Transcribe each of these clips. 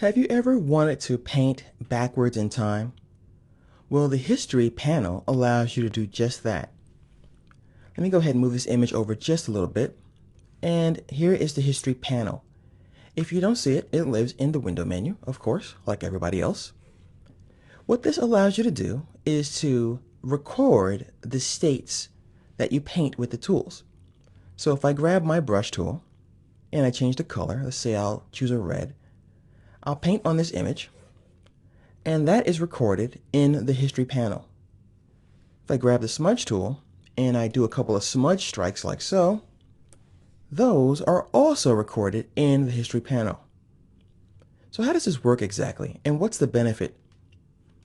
Have you ever wanted to paint backwards in time? Well, the History panel allows you to do just that. Let me go ahead and move this image over just a little bit. And here is the History panel. If you don't see it, it lives in the window menu, of course, like everybody else. What this allows you to do is to record the states that you paint with the tools. So if I grab my brush tool and I change the color, let's say I'll choose a red, I'll paint on this image, and that is recorded in the History panel. If I grab the smudge tool and I do a couple of smudge strikes like so, those are also recorded in the History panel. So how does this work exactly, and what's the benefit?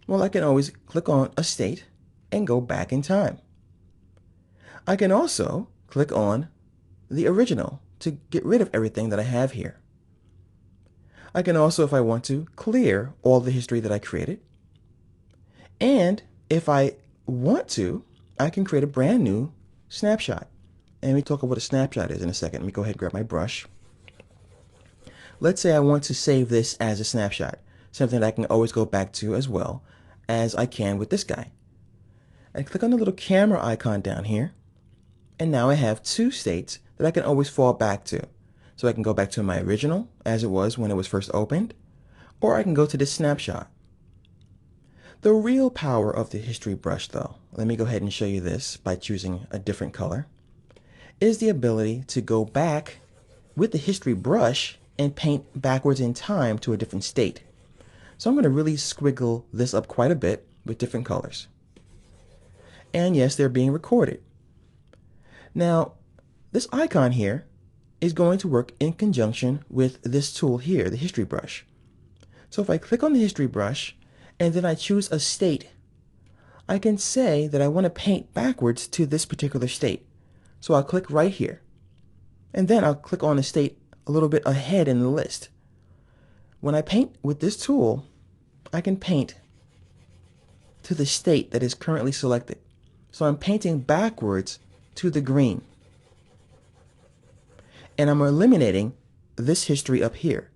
Well, I can always click on a state and go back in time. I can also click on the original to get rid of everything that I have here. I can also, if I want to, clear all the history that I created. And if I want to, I can create a brand new snapshot. And we talk about what a snapshot is in a second. Let me go ahead and grab my brush. Let's say I want to save this as a snapshot, something that I can always go back to as well as I can with this guy. I click on the little camera icon down here, and now I have two states that I can always fall back to. So I can go back to my original as it was when it was first opened, or I can go to this snapshot. The real power of the History brush, though, let me go ahead and show you this by choosing a different color, is the ability to go back with the History brush and paint backwards in time to a different state. So I'm going to really squiggle this up quite a bit with different colors. And yes, they're being recorded. Now, this icon here is going to work in conjunction with this tool here, the History brush. So if I click on the History brush and then I choose a state, I can say that I want to paint backwards to this particular state. So I'll click right here. And then I'll click on a state a little bit ahead in the list. When I paint with this tool, I can paint to the state that is currently selected. So I'm painting backwards to the green. And I'm eliminating this history up here.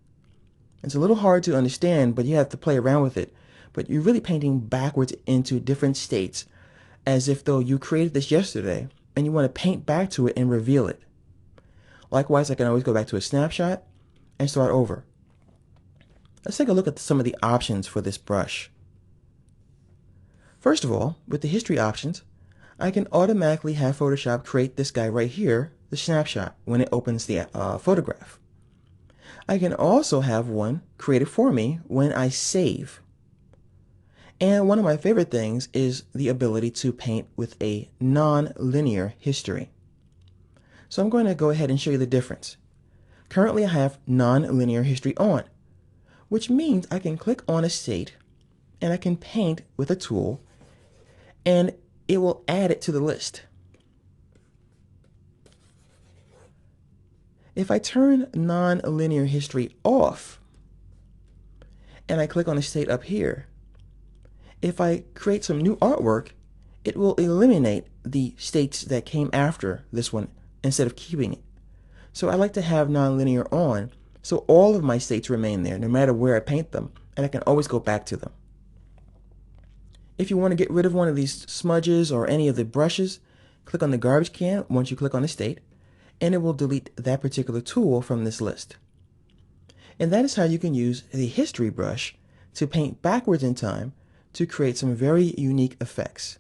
It's a little hard to understand, but you have to play around with it. But you're really painting backwards into different states as if though you created this yesterday and you want to paint back to it and reveal it. Likewise, I can always go back to a snapshot and start over. Let's take a look at some of the options for this brush. First of all, with the history options, I can automatically have Photoshop create this guy right here, the snapshot, when it opens the photograph. I can also have one created for me when I save. And one of my favorite things is the ability to paint with a non-linear history. So I'm going to go ahead and show you the difference. Currently I have non-linear history on, which means I can click on a state and I can paint with a tool and it will add it to the list. If I turn non-linear history off and I click on a state up here, if I create some new artwork, it will eliminate the states that came after this one instead of keeping it. So I like to have non-linear on so all of my states remain there no matter where I paint them, and I can always go back to them. If you want to get rid of one of these smudges or any of the brushes, click on the garbage can once you click on the state, and it will delete that particular tool from this list. And that is how you can use the history brush to paint backwards in time to create some very unique effects.